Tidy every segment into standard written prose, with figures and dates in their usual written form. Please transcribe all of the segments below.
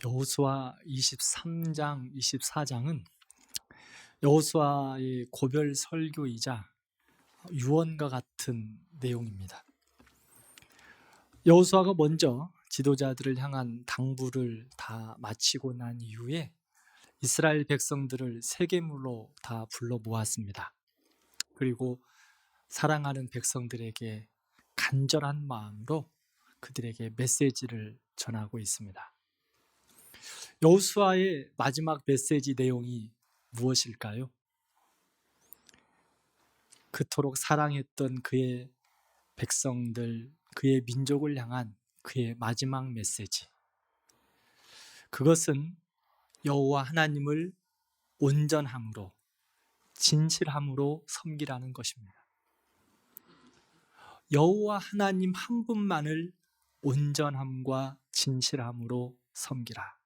여호수아 23장, 24장은 여호수아의 고별 설교이자 유언과 같은 내용입니다. 여호수아가 먼저 지도자들을 향한 당부를 다 마치고 난 이후에 이스라엘 백성들을 세겜으로 다 불러 모았습니다. 그리고 사랑하는 백성들에게 간절한 마음으로 그들에게 메시지를 전하고 있습니다. 여호수아의 마지막 메시지 내용이 무엇일까요? 그토록 사랑했던 그의 백성들, 그의 민족을 향한 그의 마지막 메시지. 그것은 여호와 하나님을 온전함으로, 진실함으로 섬기라는 것입니다. 여호와 하나님 한 분만을 온전함과 진실함으로 섬기라.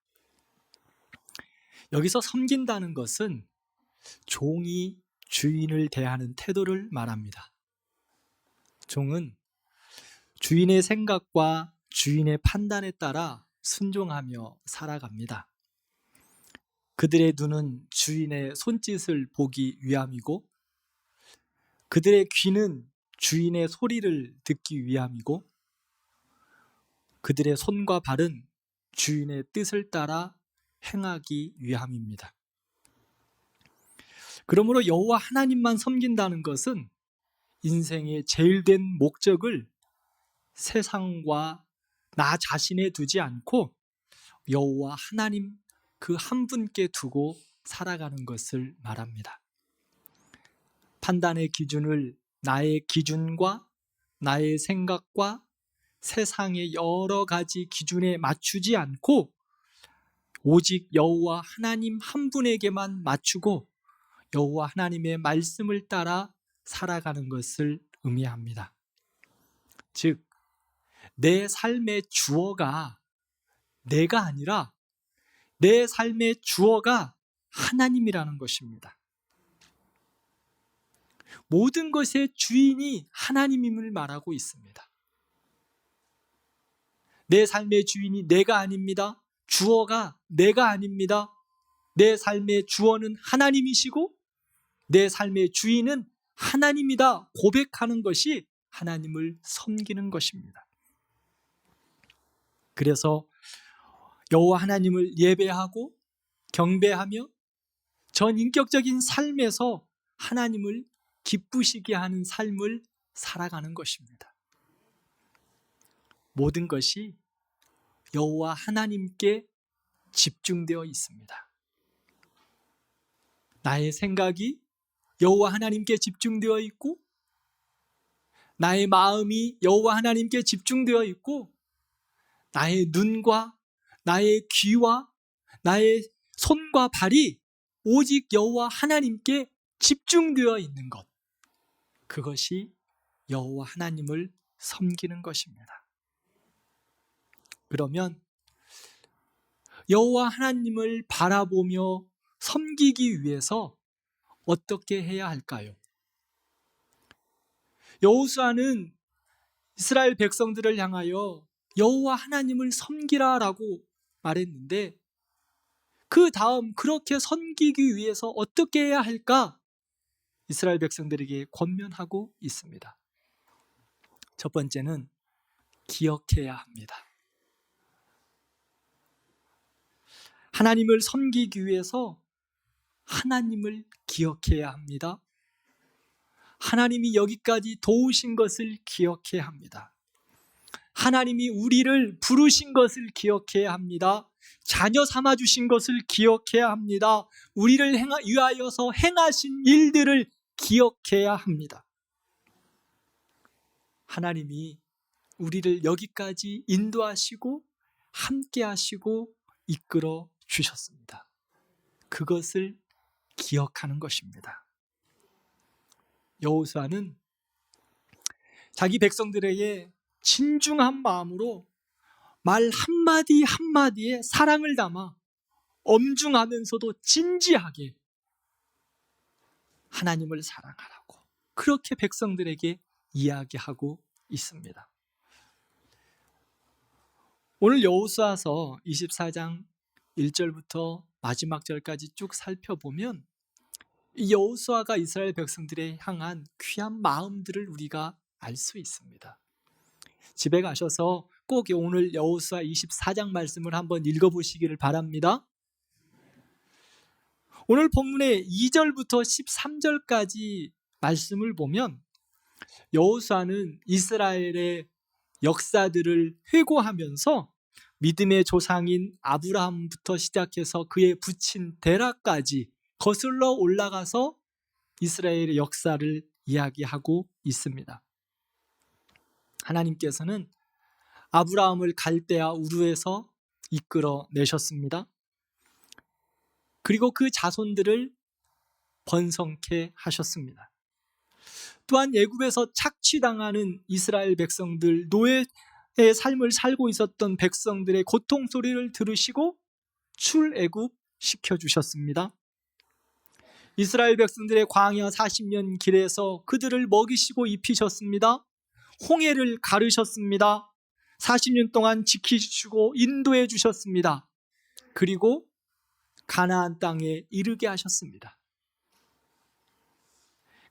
여기서 섬긴다는 것은 종이 주인을 대하는 태도를 말합니다. 종은 주인의 생각과 주인의 판단에 따라 순종하며 살아갑니다. 그들의 눈은 주인의 손짓을 보기 위함이고, 그들의 귀는 주인의 소리를 듣기 위함이고, 그들의 손과 발은 주인의 뜻을 따라 행하기 위함입니다. 그러므로 여호와 하나님만 섬긴다는 것은 인생의 제일된 목적을 세상과 나 자신에 두지 않고 여호와 하나님 그 한 분께 두고 살아가는 것을 말합니다. 판단의 기준을 나의 기준과 나의 생각과 세상의 여러 가지 기준에 맞추지 않고 오직 여호와 하나님 한 분에게만 맞추고 여호와 하나님의 말씀을 따라 살아가는 것을 의미합니다. 즉, 내 삶의 주어가 내가 아니라 내 삶의 주어가 하나님이라는 것입니다. 모든 것의 주인이 하나님임을 말하고 있습니다. 내 삶의 주인이 내가 아닙니다. 주어가 내가 아닙니다. 내 삶의 주어는 하나님이시고 내 삶의 주인은 하나님이다 고백하는 것이 하나님을 섬기는 것입니다. 그래서 여호와 하나님을 예배하고 경배하며 전인격적인 삶에서 하나님을 기쁘시게 하는 삶을 살아가는 것입니다. 모든 것이 여호와 하나님께 집중되어 있습니다. 나의 생각이 여호와 하나님께 집중되어 있고, 나의 마음이 여호와 하나님께 집중되어 있고, 나의 눈과 나의 귀와 나의 손과 발이 오직 여호와 하나님께 집중되어 있는 것, 그것이 여호와 하나님을 섬기는 것입니다. 그러면 여호와 하나님을 바라보며 섬기기 위해서 어떻게 해야 할까요? 여호수아는 이스라엘 백성들을 향하여 여호와 하나님을 섬기라라고 말했는데, 그 다음 그렇게 섬기기 위해서 어떻게 해야 할까? 이스라엘 백성들에게 권면하고 있습니다. 첫 번째는 기억해야 합니다. 하나님을 섬기기 위해서 하나님을 기억해야 합니다. 하나님이 여기까지 도우신 것을 기억해야 합니다. 하나님이 우리를 부르신 것을 기억해야 합니다. 자녀 삼아주신 것을 기억해야 합니다. 우리를 위하여서 행하신 일들을 기억해야 합니다. 하나님이 우리를 여기까지 인도하시고 함께 하시고 이끌어 주셨습니다. 그것을 기억하는 것입니다. 여호수아는 자기 백성들에게 진중한 마음으로 말 한마디 한마디에 사랑을 담아 엄중하면서도 진지하게 하나님을 사랑하라고 그렇게 백성들에게 이야기하고 있습니다. 오늘 여호수아서 24장 1절부터 마지막 절까지 쭉 살펴보면 이 여호수아가 이스라엘 백성들에 향한 귀한 마음들을 우리가 알 수 있습니다. 집에 가셔서 꼭 오늘 여호수아 24장 말씀을 한번 읽어보시기를 바랍니다. 오늘 본문의 2절부터 13절까지 말씀을 보면 여호수아는 이스라엘의 역사들을 회고하면서 믿음의 조상인 아브라함부터 시작해서 그의 부친 데라까지 거슬러 올라가서 이스라엘의 역사를 이야기하고 있습니다. 하나님께서는 아브라함을 갈대아 우르에서 이끌어 내셨습니다. 그리고 그 자손들을 번성케 하셨습니다. 또한 애굽에서 착취당하는 이스라엘 백성들, 노예의 삶을 살고 있었던 백성들의 고통 소리를 들으시고 출애굽 시켜주셨습니다. 이스라엘 백성들의 광야 40년 길에서 그들을 먹이시고 입히셨습니다. 홍해를 가르셨습니다. 40년 동안 지키시고 인도해 주셨습니다. 그리고 가나안 땅에 이르게 하셨습니다.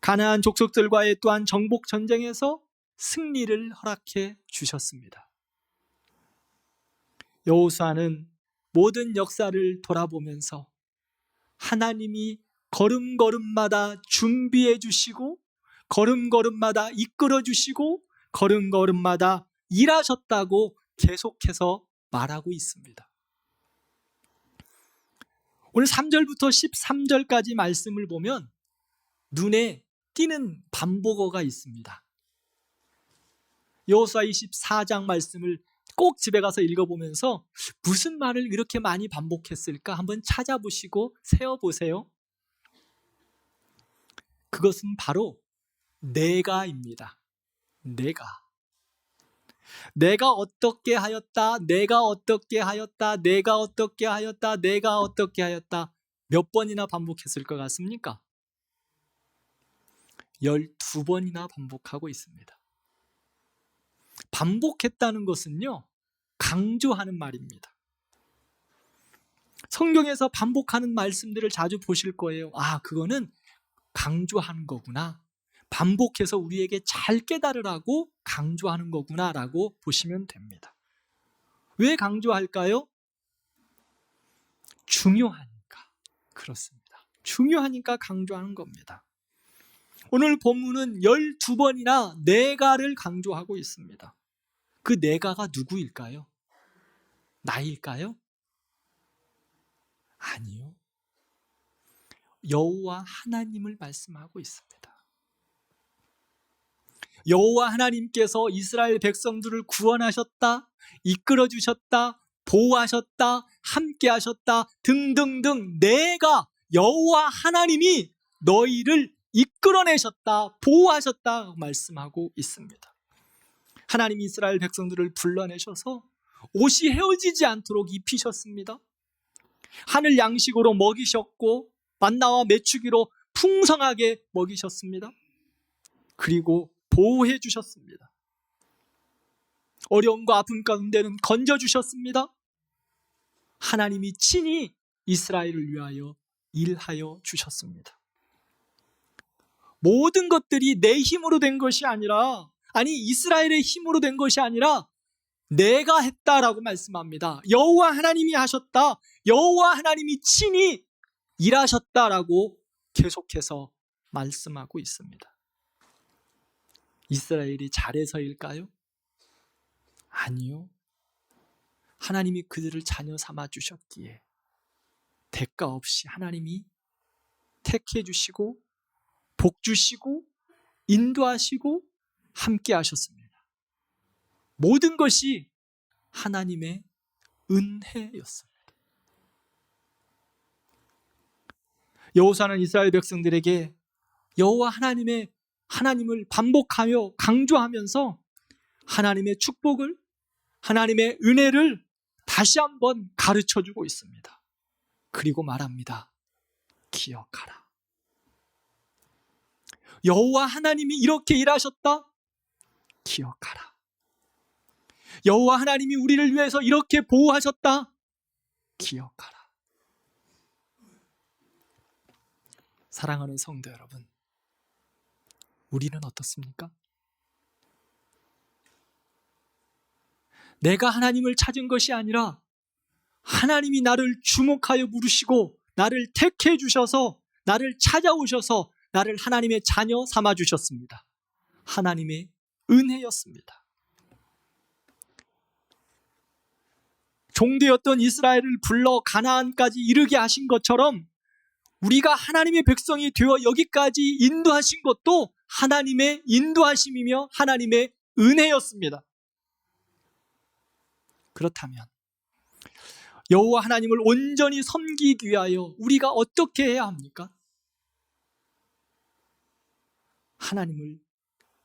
가나안 족속들과의 또한 정복 전쟁에서 승리를 허락해 주셨습니다. 여호수아는 모든 역사를 돌아보면서 하나님이 걸음걸음마다 준비해 주시고 걸음걸음마다 이끌어 주시고 걸음걸음마다 일하셨다고 계속해서 말하고 있습니다. 오늘 3절부터 13절까지 말씀을 보면 눈에 띄는 반복어가 있습니다. 여호수아 24장 말씀을 꼭 집에 가서 읽어보면서 무슨 말을 이렇게 많이 반복했을까 한번 찾아보시고 세어보세요. 그것은 바로 내가입니다. 내가 어떻게 하였다, 내가 어떻게 하였다, 내가 어떻게 하였다, 내가 어떻게 하였다. 몇 번이나 반복했을 것 같습니까? 12번이나 반복하고 있습니다. 반복했다는 것은요, 강조하는 말입니다. 성경에서 반복하는 말씀들을 자주 보실 거예요. 아, 그거는 강조하는 거구나. 반복해서 우리에게 잘 깨달으라고 강조하는 거구나 라고 보시면 됩니다. 왜 강조할까요? 중요하니까. 그렇습니다. 중요하니까 강조하는 겁니다. 오늘 본문은 12번이나 내가를 강조하고 있습니다. 그 내가가 누구일까요? 나일까요? 아니요. 여호와 하나님을 말씀하고 있습니다. 여호와 하나님께서 이스라엘 백성들을 구원하셨다, 이끌어 주셨다, 보호하셨다, 함께 하셨다 등등등 내가 여호와 하나님이 너희를 이끌어내셨다, 보호하셨다 말씀하고 있습니다. 하나님이 이스라엘 백성들을 불러내셔서 옷이 헤어지지 않도록 입히셨습니다. 하늘 양식으로 먹이셨고 만나와 메추기로 풍성하게 먹이셨습니다. 그리고 보호해 주셨습니다. 어려움과 아픔 가운데는 건져주셨습니다. 하나님이 친히 이스라엘을 위하여 일하여 주셨습니다. 모든 것들이 내 힘으로 된 것이 아니라, 이스라엘의 힘으로 된 것이 아니라 내가 했다라고 말씀합니다. 여호와 하나님이 하셨다, 여호와 하나님이 친히 일하셨다라고 계속해서 말씀하고 있습니다. 이스라엘이 잘해서일까요? 아니요. 하나님이 그들을 자녀 삼아 주셨기에 대가 없이 하나님이 택해 주시고 복 주시고 인도하시고 함께 하셨습니다. 모든 것이 하나님의 은혜였습니다. 여호수아는 이스라엘 백성들에게 여호와 하나님을 반복하며 강조하면서 하나님의 축복을, 하나님의 은혜를 다시 한번 가르쳐주고 있습니다. 그리고 말합니다. 기억하라. 여호와 하나님이 이렇게 일하셨다. 기억하라. 여호와 하나님이 우리를 위해서 이렇게 보호하셨다. 기억하라. 사랑하는 성도 여러분, 우리는 어떻습니까? 내가 하나님을 찾은 것이 아니라 하나님이 나를 주목하여 부르시고 나를 택해 주셔서 나를 찾아오셔서 나를 하나님의 자녀 삼아 주셨습니다. 하나님의 은혜였습니다. 종되었던 이스라엘을 불러 가나안까지 이르게 하신 것처럼 우리가 하나님의 백성이 되어 여기까지 인도하신 것도 하나님의 인도하심이며 하나님의 은혜였습니다. 그렇다면 여호와 하나님을 온전히 섬기기 위하여 우리가 어떻게 해야 합니까? 하나님을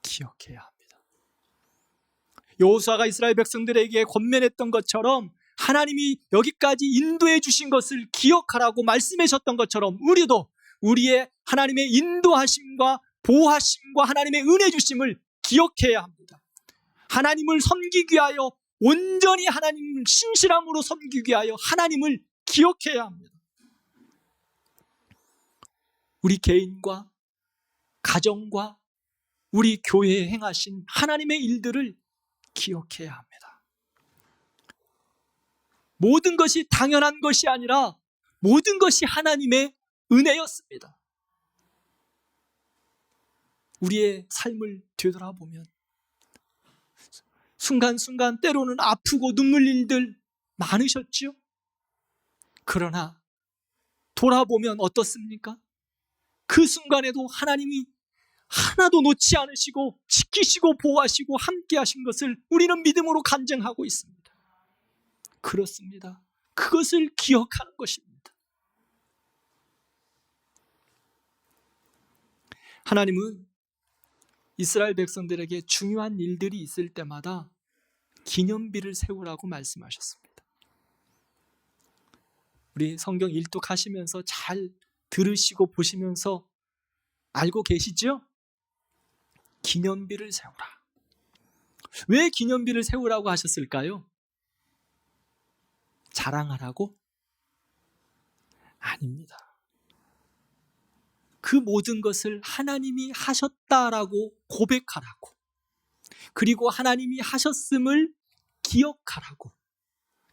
기억해야 합니다. 여호수아가 이스라엘 백성들에게 권면했던 것처럼 하나님이 여기까지 인도해 주신 것을 기억하라고 말씀하셨던 것처럼 우리도 우리의 하나님의 인도하심과 보호하심과 하나님의 은혜 주심을 기억해야 합니다. 하나님을 섬기기 위하여 온전히 하나님을 신실함으로 섬기기 위하여 하나님을 기억해야 합니다. 우리 개인과 가정과 우리 교회에 행하신 하나님의 일들을 기억해야 합니다. 모든 것이 당연한 것이 아니라 모든 것이 하나님의 은혜였습니다. 우리의 삶을 되돌아보면 순간순간 때로는 아프고 눈물 일들 많으셨죠? 그러나 돌아보면 어떻습니까? 그 순간에도 하나님이 하나도 놓지 않으시고 지키시고 보호하시고 함께 하신 것을 우리는 믿음으로 간증하고 있습니다. 그렇습니다. 그것을 기억하는 것입니다. 하나님은 이스라엘 백성들에게 중요한 일들이 있을 때마다 기념비를 세우라고 말씀하셨습니다. 우리 성경 일독하시면서 잘 들으시고 보시면서 알고 계시죠? 기념비를 세우라. 왜 기념비를 세우라고 하셨을까요? 자랑하라고? 아닙니다. 그 모든 것을 하나님이 하셨다라고 고백하라고, 그리고 하나님이 하셨음을 기억하라고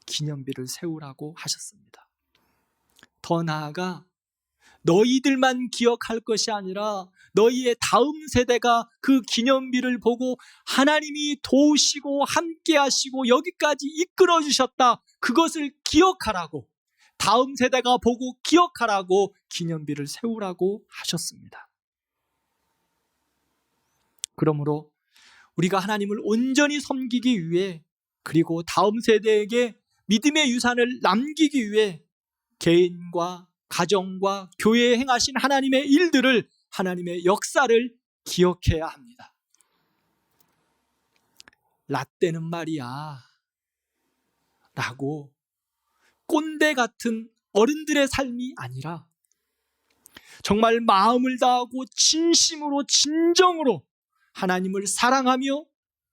기념비를 세우라고 하셨습니다. 더 나아가 너희들만 기억할 것이 아니라 너희의 다음 세대가 그 기념비를 보고 하나님이 도우시고 함께 하시고 여기까지 이끌어 주셨다, 그것을 기억하라고, 다음 세대가 보고 기억하라고 기념비를 세우라고 하셨습니다. 그러므로 우리가 하나님을 온전히 섬기기 위해, 그리고 다음 세대에게 믿음의 유산을 남기기 위해 개인과 가정과 교회에 행하신 하나님의 일들을, 하나님의 역사를 기억해야 합니다. 라떼는 말이야 라고 꼰대 같은 어른들의 삶이 아니라 정말 마음을 다하고 진심으로 진정으로 하나님을 사랑하며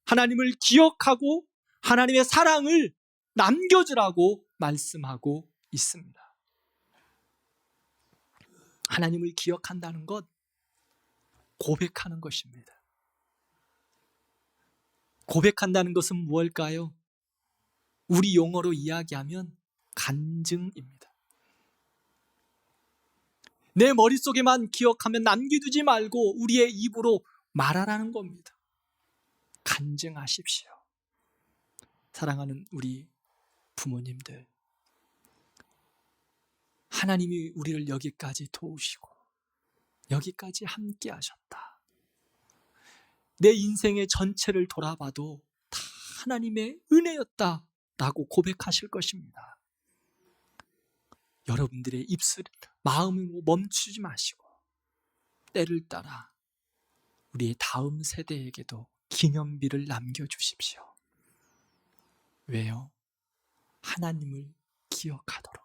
하나님을 기억하고 하나님의 사랑을 남겨주라고 말씀하고 있습니다. 하나님을 기억한다는 것, 고백하는 것입니다. 고백한다는 것은 무엇일까요? 우리 용어로 이야기하면 간증입니다. 내 머릿속에만 기억하면 남겨두지 말고 우리의 입으로 말하라는 겁니다. 간증하십시오. 사랑하는 우리 부모님들, 하나님이 우리를 여기까지 도우시고 여기까지 함께 하셨다. 내 인생의 전체를 돌아봐도 다 하나님의 은혜였다 라고 고백하실 것입니다. 여러분들의 입술, 마음을 멈추지 마시고 때를 따라 우리의 다음 세대에게도 기념비를 남겨주십시오. 왜요? 하나님을 기억하도록.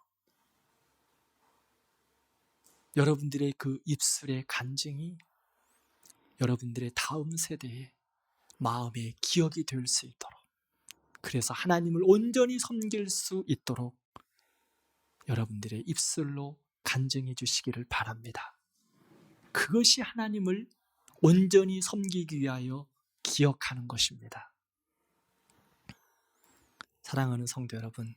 여러분들의 그 입술의 간증이 여러분들의 다음 세대의 마음의 기억이 될 수 있도록, 그래서 하나님을 온전히 섬길 수 있도록 여러분들의 입술로 간증해 주시기를 바랍니다. 그것이 하나님을 온전히 섬기기 위하여 기억하는 것입니다. 사랑하는 성도 여러분,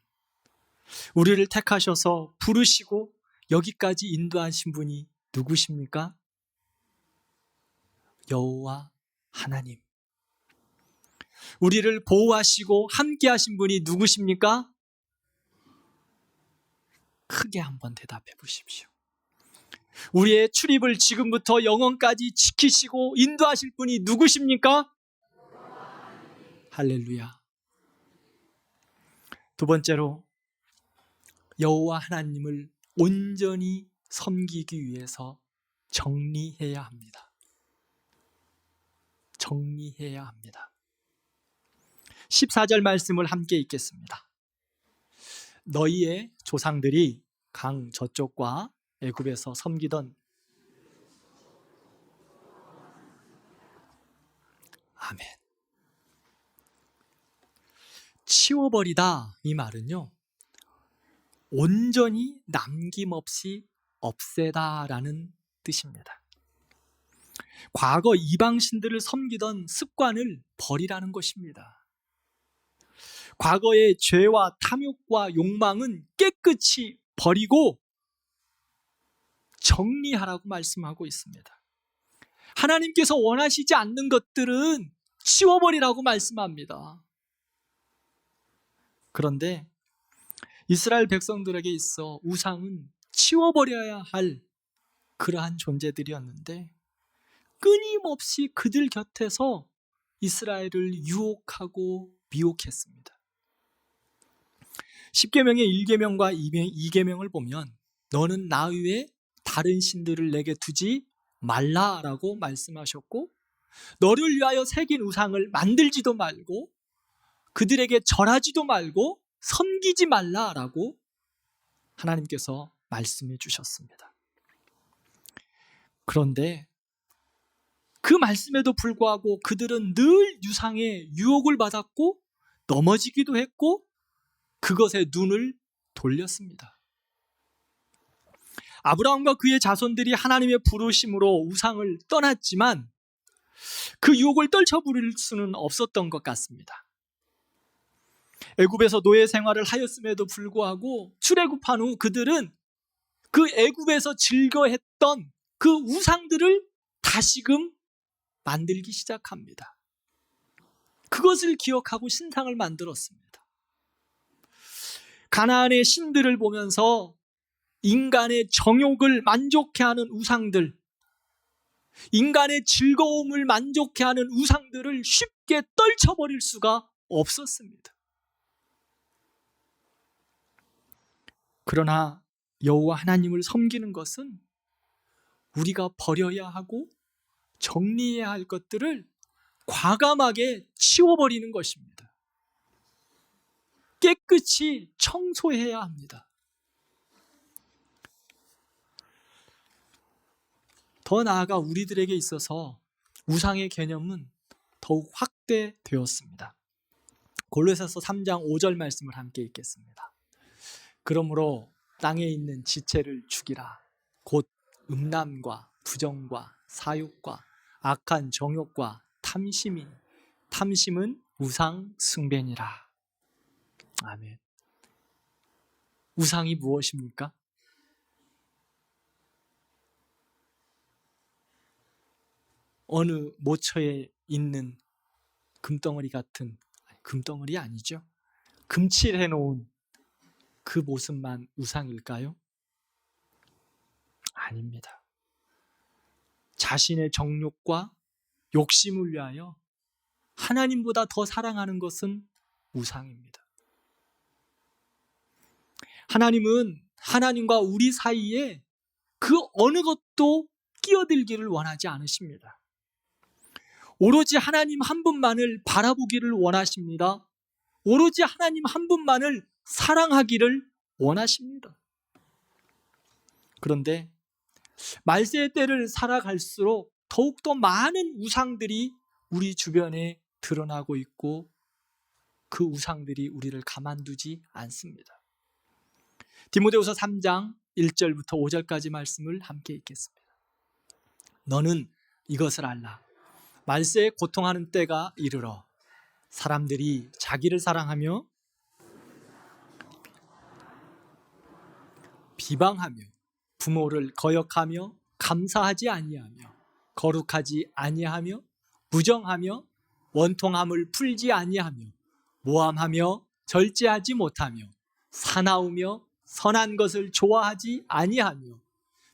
우리를 택하셔서 부르시고 여기까지 인도하신 분이 누구십니까? 여호와 하나님. 우리를 보호하시고 함께 하신 분이 누구십니까? 크게 한번 대답해 보십시오. 우리의 출입을 지금부터 영원까지 지키시고 인도하실 분이 누구십니까? 할렐루야. 두 번째로, 여호와 하나님을 온전히 섬기기 위해서 정리해야 합니다. 정리해야 합니다. 14절 말씀을 함께 읽겠습니다. 너희의 조상들이 강 저쪽과 애굽에서 섬기던, 아멘. 치워버리다, 이 말은요, 온전히 남김없이 없애다라는 뜻입니다. 과거 이방신들을 섬기던 습관을 버리라는 것입니다. 과거의 죄와 탐욕과 욕망은 깨끗이 버리고 정리하라고 말씀하고 있습니다. 하나님께서 원하시지 않는 것들은 치워버리라고 말씀합니다. 그런데 이스라엘 백성들에게 있어 우상은 치워버려야 할 그러한 존재들이었는데 끊임없이 그들 곁에서 이스라엘을 유혹하고 미혹했습니다. 10계명의 1계명과 2계명을 보면 너는 나 외에 다른 신들을 내게 두지 말라라고 말씀하셨고, 너를 위하여 새긴 우상을 만들지도 말고 그들에게 절하지도 말고 섬기지 말라라고 하나님께서 말씀해 주셨습니다. 그런데 그 말씀에도 불구하고 그들은 늘 유상의 유혹을 받았고 넘어지기도 했고 그것에 눈을 돌렸습니다. 아브라함과 그의 자손들이 하나님의 부르심으로 우상을 떠났지만 그 유혹을 떨쳐버릴 수는 없었던 것 같습니다. 애굽에서 노예 생활을 하였음에도 불구하고 출애굽한 후 그들은 그 애굽에서 즐거했던 그 우상들을 다시금 만들기 시작합니다. 그것을 기억하고 신상을 만들었습니다. 가나안의 신들을 보면서 인간의 정욕을 만족해 하는 우상들, 인간의 즐거움을 만족해 하는 우상들을 쉽게 떨쳐버릴 수가 없었습니다. 그러나 여호와 하나님을 섬기는 것은 우리가 버려야 하고 정리해야 할 것들을 과감하게 치워버리는 것입니다. 깨끗이 청소해야 합니다. 더 나아가 우리들에게 있어서 우상의 개념은 더욱 확대되었습니다. 골로새서 3장 5절 말씀을 함께 읽겠습니다. 그러므로 땅에 있는 지체를 죽이라. 곧 음란과 부정과 사욕과 악한 정욕과 탐심이, 탐심은 우상 숭배니라. 아멘. 우상이 무엇입니까? 어느 모처에 있는 금덩어리 같은, 금덩어리 아니죠? 금칠해 놓은 그 모습만 우상일까요? 아닙니다. 자신의 정욕과 욕심을 위하여 하나님보다 더 사랑하는 것은 우상입니다. 하나님은 하나님과 우리 사이에 그 어느 것도 끼어들기를 원하지 않으십니다. 오로지 하나님 한 분만을 바라보기를 원하십니다. 오로지 하나님 한 분만을 사랑하기를 원하십니다. 그런데 말세의 때를 살아갈수록 더욱더 많은 우상들이 우리 주변에 드러나고 있고 그 우상들이 우리를 가만두지 않습니다. 디모데후서 3장 1절부터 5절까지 말씀을 함께 읽겠습니다. 너는 이것을 알라. 말세에 고통하는 때가 이르러 사람들이 자기를 사랑하며 비방하며 부모를 거역하며 감사하지 아니하며 거룩하지 아니하며 무정하며 원통함을 풀지 아니하며 모함하며 절제하지 못하며 사나우며 선한 것을 좋아하지 아니하며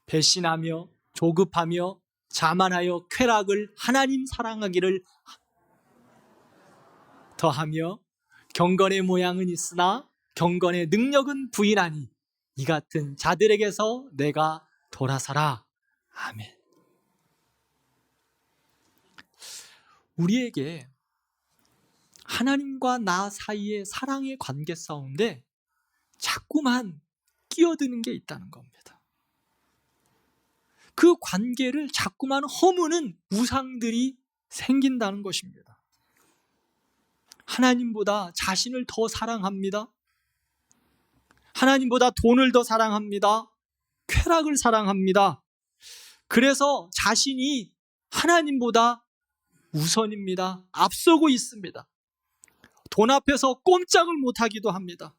배신하며 조급하며 자만하여 쾌락을 하나님 사랑하기를 더하며 경건의 모양은 있으나 경건의 능력은 부인하니 이 같은 자들에게서 내가 돌아서라. 아멘. 우리에게 하나님과 나 사이의 사랑의 관계 싸움인데 자꾸만 끼어드는 게 있다는 겁니다. 그 관계를 자꾸만 허무는 우상들이 생긴다는 것입니다. 하나님보다 자신을 더 사랑합니다. 하나님보다 돈을 더 사랑합니다. 쾌락을 사랑합니다. 그래서 자신이 하나님보다 우선입니다. 앞서고 있습니다. 돈 앞에서 꼼짝을 못하기도 합니다.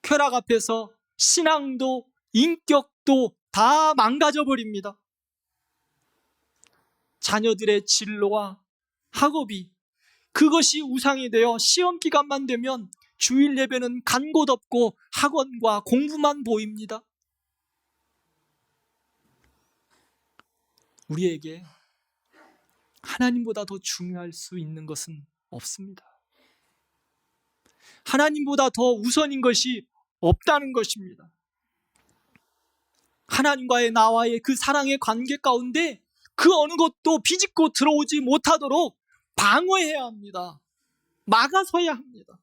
쾌락 앞에서 신앙도 인격도 다 망가져버립니다. 자녀들의 진로와 학업이 그것이 우상이 되어 시험 기간만 되면 주일 예배는 간 곳 없고 학원과 공부만 보입니다. 우리에게 하나님보다 더 중요할 수 있는 것은 없습니다. 하나님보다 더 우선인 것이 없다는 것입니다. 하나님과의 나와의 그 사랑의 관계 가운데 그 어느 것도 비집고 들어오지 못하도록 방어해야 합니다. 막아서야 합니다.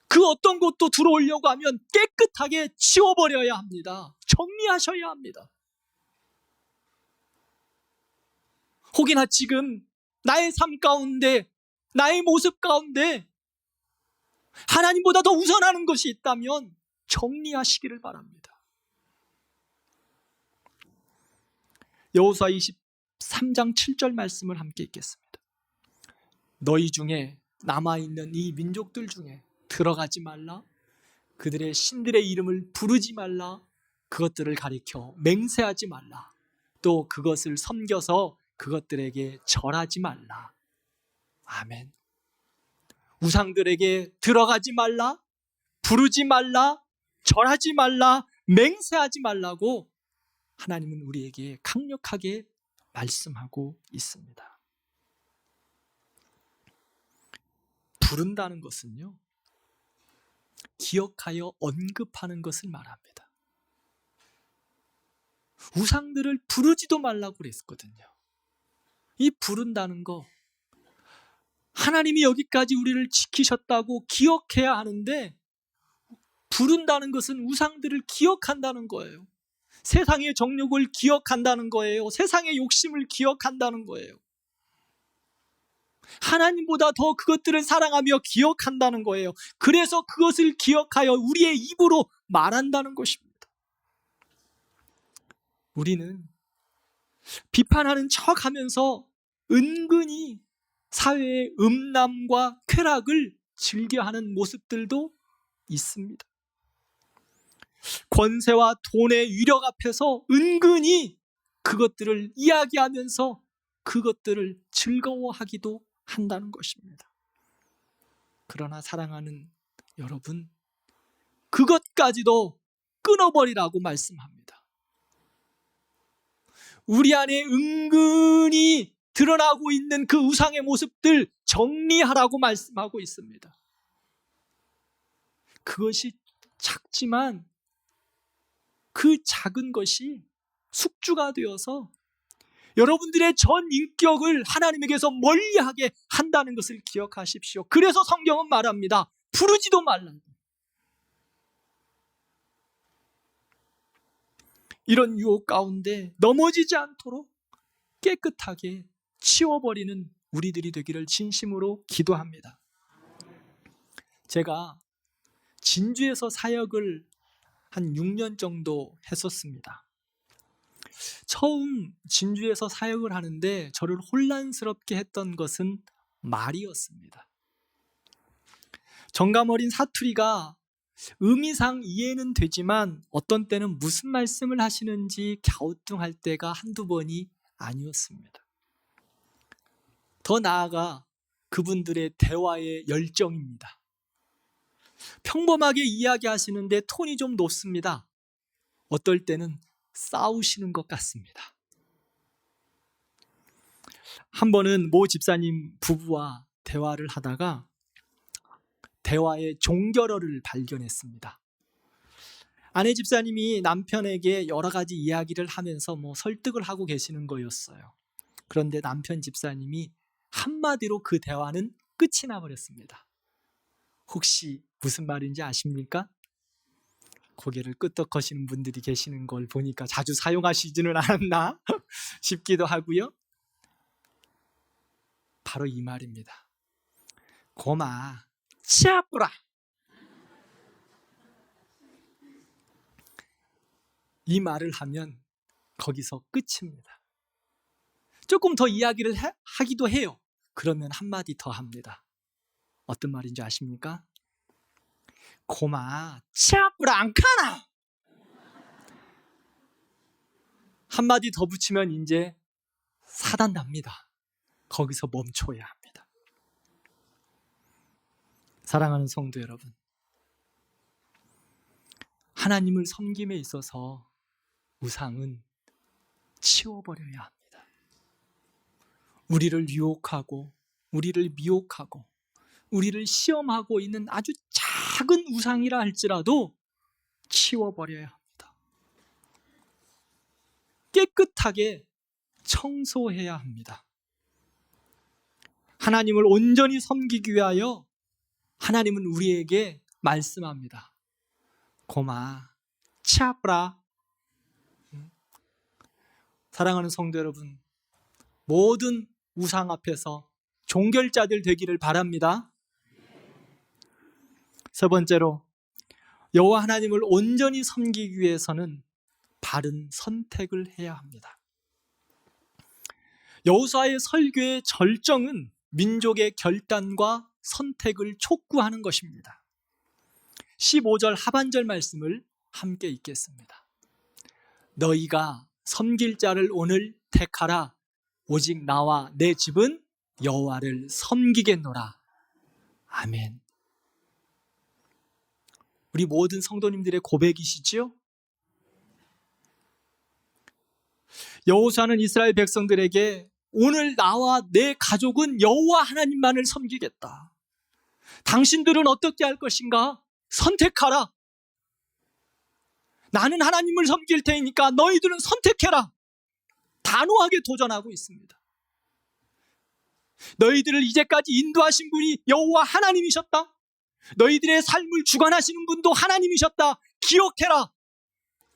그 어떤 것도 들어오려고 하면 깨끗하게 치워버려야 합니다. 정리하셔야 합니다. 혹이나 지금 나의 삶 가운데, 나의 모습 가운데 하나님보다 더 우선하는 것이 있다면 정리하시기를 바랍니다. 여호수아 23장 7절 말씀을 함께 읽겠습니다. 너희 중에 남아있는 이 민족들 중에 들어가지 말라. 그들의 신들의 이름을 부르지 말라. 그것들을 가리켜 맹세하지 말라. 또 그것을 섬겨서 그것들에게 절하지 말라. 아멘. 우상들에게 들어가지 말라, 부르지 말라, 절하지 말라, 맹세하지 말라고 하나님은 우리에게 강력하게 말씀하고 있습니다. 부른다는 것은요, 기억하여 언급하는 것을 말합니다. 우상들을 부르지도 말라고 그랬거든요. 이 부른다는 거, 하나님이 여기까지 우리를 지키셨다고 기억해야 하는데, 부른다는 것은 우상들을 기억한다는 거예요. 세상의 정욕을 기억한다는 거예요. 세상의 욕심을 기억한다는 거예요. 하나님보다 더 그것들을 사랑하며 기억한다는 거예요. 그래서 그것을 기억하여 우리의 입으로 말한다는 것입니다. 우리는 비판하는 척 하면서 은근히 사회의 음란과 쾌락을 즐겨하는 모습들도 있습니다. 권세와 돈의 위력 앞에서 은근히 그것들을 이야기하면서 그것들을 즐거워하기도 한다는 것입니다. 그러나 사랑하는 여러분, 그것까지도 끊어버리라고 말씀합니다. 우리 안에 은근히 드러나고 있는 그 우상의 모습들 정리하라고 말씀하고 있습니다. 그것이 작지만 그 작은 것이 숙주가 되어서 여러분들의 전 인격을 하나님에게서 멀리하게 한다는 것을 기억하십시오. 그래서 성경은 말합니다. 부르지도 말라. 이런 유혹 가운데 넘어지지 않도록 깨끗하게 치워버리는 우리들이 되기를 진심으로 기도합니다. 제가 진주에서 사역을 한 6년 정도 했었습니다. 처음 진주에서 사역을 하는데 저를 혼란스럽게 했던 것은 말이었습니다. 정감 어린 사투리가 의미상 이해는 되지만 어떤 때는 무슨 말씀을 하시는지 갸우뚱할 때가 한두 번이 아니었습니다. 더 나아가 그분들의 대화의 열정입니다. 평범하게 이야기하시는데 톤이 좀 높습니다. 어떨 때는 싸우시는 것 같습니다. 한 번은 모 집사님 부부와 대화를 하다가 대화의 종결어를 발견했습니다. 아내 집사님이 남편에게 여러 가지 이야기를 하면서 설득을 하고 계시는 거였어요. 그런데 남편 집사님이 한마디로 그 대화는 끝이 나버렸습니다. 혹시 무슨 말인지 아십니까? 고개를 끄덕거리시는 분들이 계시는 걸 보니까 자주 사용하시지는 않았나 싶기도 하고요. 바로 이 말입니다. 고마 치아뿌라. 이 말을 하면 거기서 끝입니다. 조금 더 이야기를 하기도 해요. 그러면 한마디 더 합니다. 어떤 말인지 아십니까? 고마 치아뿌라 안 카나. 한마디 더 붙이면 이제 사단 납니다. 거기서 멈춰야 합니다. 사랑하는 성도 여러분, 하나님을 섬김에 있어서 우상은 치워버려야 합니다. 우리를 유혹하고 우리를 미혹하고 우리를 시험하고 있는 아주 작은 우상이라 할지라도 치워버려야 합니다. 깨끗하게 청소해야 합니다. 하나님을 온전히 섬기기 위하여 하나님은 우리에게 말씀합니다. 고마 치아뿌라. 사랑하는 성도 여러분, 모든 우상 앞에서 종결자들 되기를 바랍니다. 세 번째로, 여호와 하나님을 온전히 섬기기 위해서는 바른 선택을 해야 합니다. 여호수아의 설교의 절정은 민족의 결단과 선택을 촉구하는 것입니다. 15절 하반절 말씀을 함께 읽겠습니다. 너희가 섬길 자를 오늘 택하라. 오직 나와 내 집은 여호와를 섬기겠노라. 아멘. 우리 모든 성도님들의 고백이시지요? 여호수아는 이스라엘 백성들에게 오늘 나와 내 가족은 여호와 하나님만을 섬기겠다. 당신들은 어떻게 할 것인가? 선택하라. 나는 하나님을 섬길 테니까 너희들은 선택해라. 단호하게 도전하고 있습니다. 너희들을 이제까지 인도하신 분이 여호와 하나님이셨다. 너희들의 삶을 주관하시는 분도 하나님이셨다. 기억해라.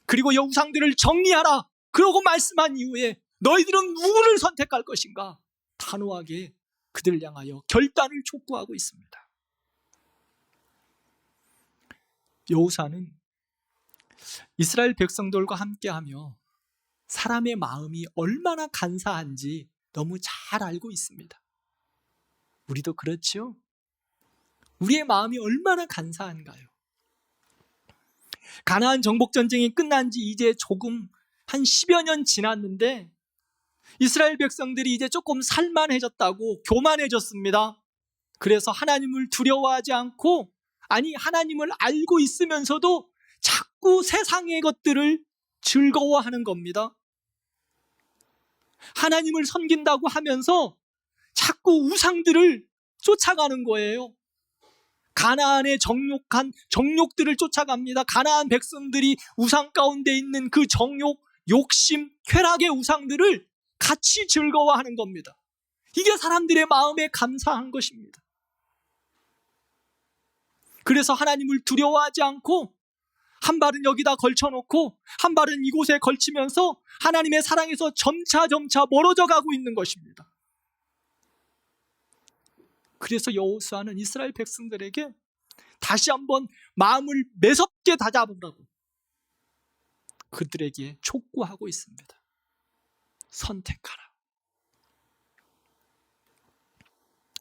그리고 우상들을 정리하라. 그러고 말씀한 이후에 너희들은 누구를 선택할 것인가? 단호하게 그들을 향하여 결단을 촉구하고 있습니다. 여호수아는 이스라엘 백성들과 함께하며 사람의 마음이 얼마나 간사한지 너무 잘 알고 있습니다. 우리도 그렇죠? 우리의 마음이 얼마나 간사한가요? 가나안 정복전쟁이 끝난 지 이제 조금 한 10여 년 지났는데 이스라엘 백성들이 이제 조금 살만해졌다고 교만해졌습니다. 그래서 하나님을 두려워하지 않고, 아니 하나님을 알고 있으면서도 자꾸 세상의 것들을 즐거워하는 겁니다. 하나님을 섬긴다고 하면서 자꾸 우상들을 쫓아가는 거예요. 가나안의 정욕들을 쫓아갑니다. 가나안 백성들이 우상 가운데 있는 그 정욕, 욕심, 쾌락의 우상들을 같이 즐거워하는 겁니다. 이게 사람들의 마음에 감사한 것입니다. 그래서 하나님을 두려워하지 않고 한 발은 여기다 걸쳐놓고 한 발은 이곳에 걸치면서 하나님의 사랑에서 점차 멀어져 가고 있는 것입니다. 그래서 여호수아는 이스라엘 백성들에게 다시 한번 마음을 매섭게 다잡으라고 그들에게 촉구하고 있습니다. 선택하라.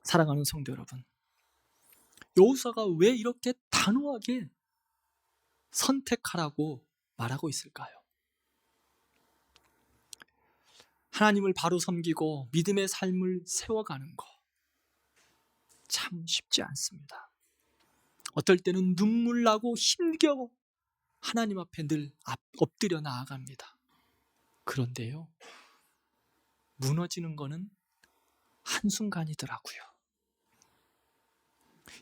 사랑하는 성도 여러분, 여호수아가 왜 이렇게 단호하게 선택하라고 말하고 있을까요? 하나님을 바로 섬기고 믿음의 삶을 세워가는 거 참 쉽지 않습니다. 어떨 때는 눈물 나고 힘겨워 하나님 앞에 늘 엎드려 나아갑니다. 그런데요, 무너지는 거는 한순간이더라고요.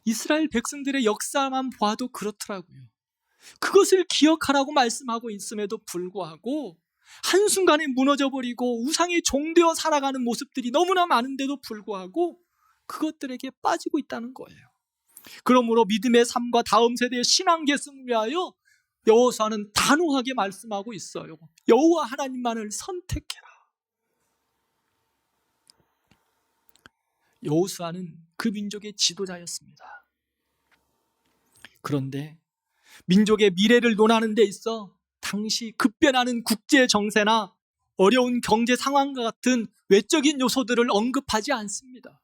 이스라엘 백성들의 역사만 봐도 그렇더라고요. 그것을 기억하라고 말씀하고 있음에도 불구하고 한순간에 무너져버리고 우상의 종되어 살아가는 모습들이 너무나 많은데도 불구하고 그것들에게 빠지고 있다는 거예요. 그러므로 믿음의 삶과 다음 세대의 신앙 계승을 위하여 여호수아는 단호하게 말씀하고 있어요. 여호와 하나님만을 선택해라. 여호수아는 그 민족의 지도자였습니다. 그런데 민족의 미래를 논하는 데 있어 당시 급변하는 국제 정세나 어려운 경제 상황과 같은 외적인 요소들을 언급하지 않습니다.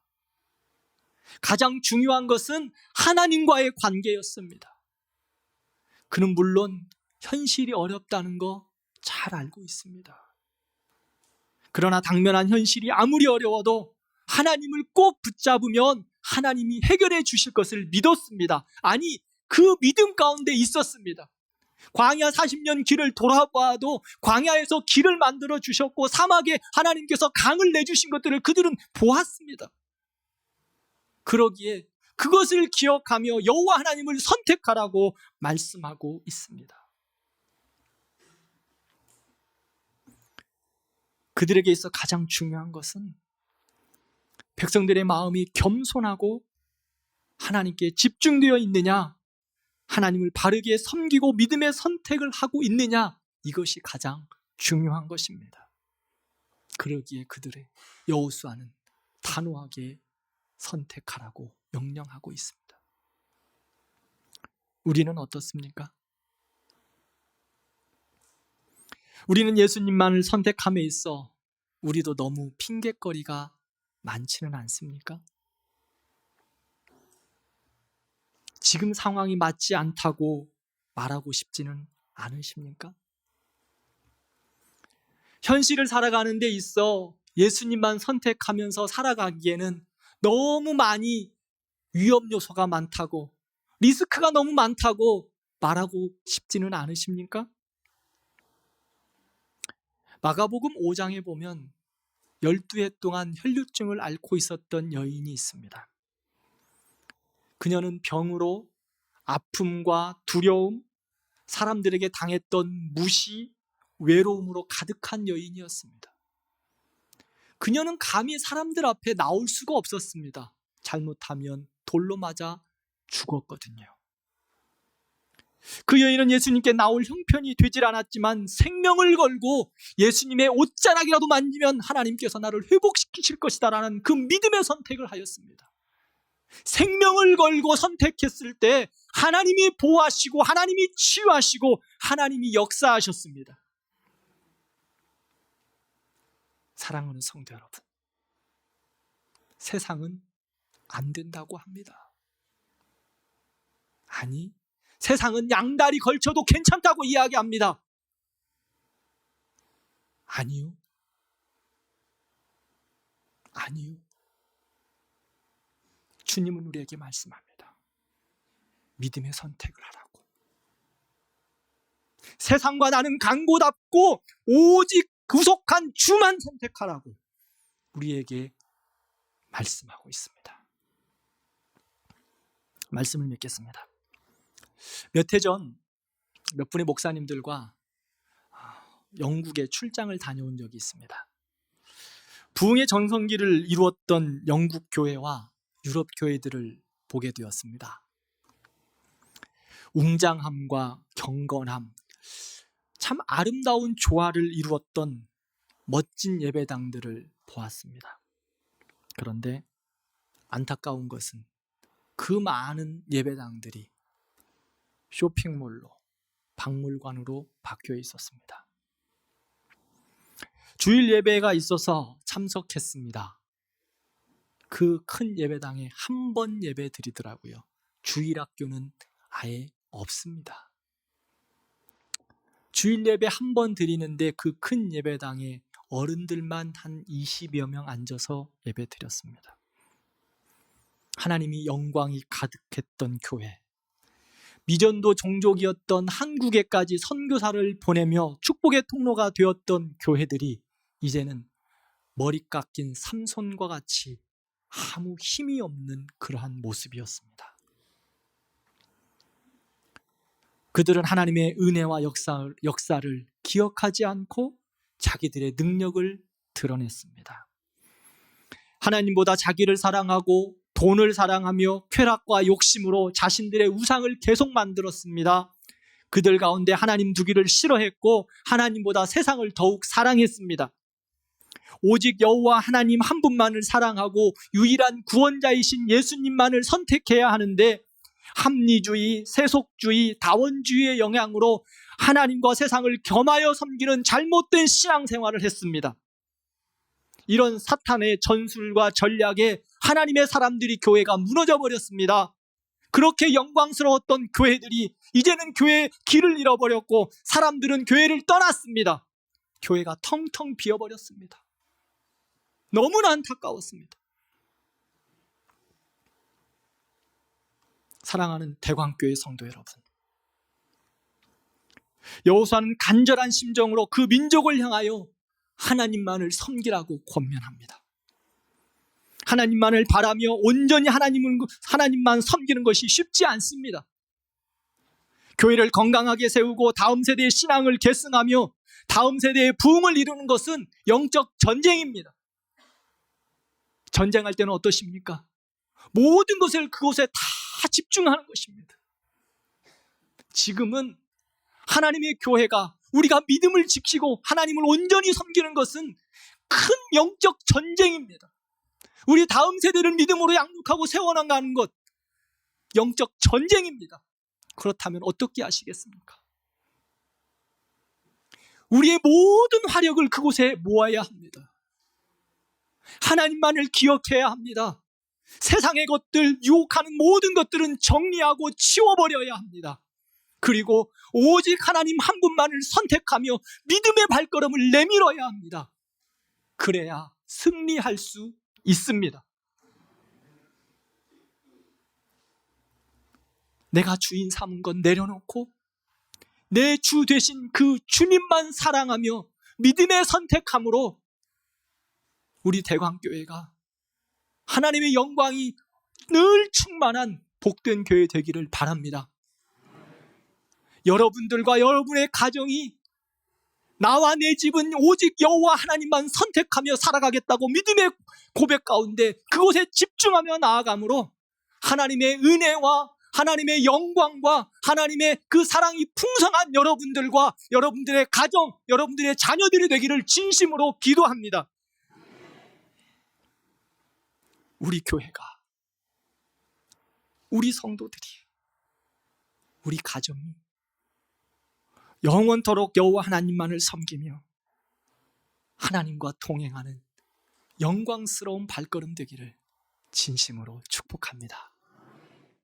가장 중요한 것은 하나님과의 관계였습니다. 그는 물론 현실이 어렵다는 거 잘 알고 있습니다. 그러나 당면한 현실이 아무리 어려워도 하나님을 꼭 붙잡으면 하나님이 해결해 주실 것을 믿었습니다. 아니, 그 믿음 가운데 있었습니다. 광야 40년 길을 돌아봐도 광야에서 길을 만들어 주셨고 사막에 하나님께서 강을 내주신 것들을 그들은 보았습니다. 그러기에 그것을 기억하며 여호와 하나님을 선택하라고 말씀하고 있습니다. 그들에게 있어 가장 중요한 것은 백성들의 마음이 겸손하고 하나님께 집중되어 있느냐, 하나님을 바르게 섬기고 믿음의 선택을 하고 있느냐, 이것이 가장 중요한 것입니다. 그러기에 그들의 여호수아는 단호하게 선택하라고 명령하고 있습니다. 우리는 어떻습니까? 우리는 예수님만을 선택함에 있어 우리도 너무 핑곗거리가 많지는 않습니까? 지금 상황이 맞지 않다고 말하고 싶지는 않으십니까? 현실을 살아가는 데 있어 예수님만 선택하면서 살아가기에는 너무 많이 위험 요소가 많다고, 리스크가 너무 많다고 말하고 싶지는 않으십니까? 마가복음 5장에 보면 12해 동안 혈류증을 앓고 있었던 여인이 있습니다. 그녀는 병으로 아픔과 두려움, 사람들에게 당했던 무시, 외로움으로 가득한 여인이었습니다. 그녀는 감히 사람들 앞에 나올 수가 없었습니다. 잘못하면 돌로 맞아 죽었거든요. 그 여인은 예수님께 나올 형편이 되질 않았지만 생명을 걸고 예수님의 옷자락이라도 만지면 하나님께서 나를 회복시키실 것이다라는 그 믿음의 선택을 하였습니다. 생명을 걸고 선택했을 때 하나님이 보호하시고 하나님이 치유하시고 하나님이 역사하셨습니다. 사랑하는 성도 여러분, 세상은 안 된다고 합니다. 아니, 세상은 양다리 걸쳐도 괜찮다고 이야기합니다. 아니요. 주님은 우리에게 말씀합니다. 믿음의 선택을 하라고. 세상과 나는 강고답고 오직 구속한 주만 선택하라고 우리에게 말씀하고 있습니다. 말씀을 맺겠습니다. 몇 해 전 몇 분의 목사님들과 영국에 출장을 다녀온 적이 있습니다. 부흥의 전성기를 이루었던 영국 교회와 유럽 교회들을 보게 되었습니다. 웅장함과 경건함, 참 아름다운 조화를 이루었던 멋진 예배당들을 보았습니다. 그런데 안타까운 것은 그 많은 예배당들이 쇼핑몰로, 박물관으로 바뀌어 있었습니다. 주일 예배가 있어서 참석했습니다. 그 큰 예배당에 한 번 예배 드리더라고요. 주일학교는 아예 없습니다. 주일 예배 한 번 드리는데 그 큰 예배당에 어른들만 한 20여 명 앉아서 예배 드렸습니다. 하나님이 영광이 가득했던 교회, 미전도 종족이었던 한국에까지 선교사를 보내며 축복의 통로가 되었던 교회들이 이제는 머리 깎인 삼손과 같이 아무 힘이 없는 그러한 모습이었습니다. 그들은 하나님의 은혜와 역사를 기억하지 않고 자기들의 능력을 드러냈습니다. 하나님보다 자기를 사랑하고 돈을 사랑하며 쾌락과 욕심으로 자신들의 우상을 계속 만들었습니다. 그들 가운데 하나님 두기를 싫어했고 하나님보다 세상을 더욱 사랑했습니다. 오직 여호와 하나님 한 분만을 사랑하고 유일한 구원자이신 예수님만을 선택해야 하는데 합리주의, 세속주의, 다원주의의 영향으로 하나님과 세상을 겸하여 섬기는 잘못된 신앙생활을 했습니다. 이런 사탄의 전술과 전략에 하나님의 사람들이 교회가 무너져 버렸습니다. 그렇게 영광스러웠던 교회들이 이제는 교회의 길을 잃어버렸고 사람들은 교회를 떠났습니다. 교회가 텅텅 비어버렸습니다. 너무나 안타까웠습니다. 사랑하는 대광교회 성도 여러분, 여호수아는 간절한 심정으로 그 민족을 향하여 하나님만을 섬기라고 권면합니다. 하나님만을 바라며 온전히 하나님만 섬기는 것이 쉽지 않습니다. 교회를 건강하게 세우고 다음 세대의 신앙을 계승하며 다음 세대의 부흥을 이루는 것은 영적 전쟁입니다. 전쟁할 때는 어떠십니까? 모든 것을 그곳에 다 집중하는 것입니다. 지금은 하나님의 교회가 우리가 믿음을 지키고 하나님을 온전히 섬기는 것은 큰 영적 전쟁입니다. 우리 다음 세대를 믿음으로 양육하고 세워나가는 것, 영적 전쟁입니다. 그렇다면 어떻게 하시겠습니까? 우리의 모든 화력을 그곳에 모아야 합니다. 하나님만을 기억해야 합니다. 세상의 것들, 유혹하는 모든 것들은 정리하고 치워버려야 합니다. 그리고 오직 하나님 한 분만을 선택하며 믿음의 발걸음을 내밀어야 합니다. 그래야 승리할 수 있습니다. 내가 주인 삼은 건 내려놓고 내 주 되신 그 주님만 사랑하며 믿음의 선택함으로 우리 대광교회가 하나님의 영광이 늘 충만한 복된 교회 되기를 바랍니다. 여러분들과 여러분의 가정이 나와 내 집은 오직 여호와 하나님만 선택하며 살아가겠다고 믿음의 고백 가운데 그곳에 집중하며 나아가므로 하나님의 은혜와 하나님의 영광과 하나님의 그 사랑이 풍성한 여러분들과 여러분들의 가정, 여러분들의 자녀들이 되기를 진심으로 기도합니다. 우리 교회가, 우리 성도들이, 우리 가정이 영원토록 여호와 하나님만을 섬기며 하나님과 동행하는 영광스러운 발걸음 되기를 진심으로 축복합니다.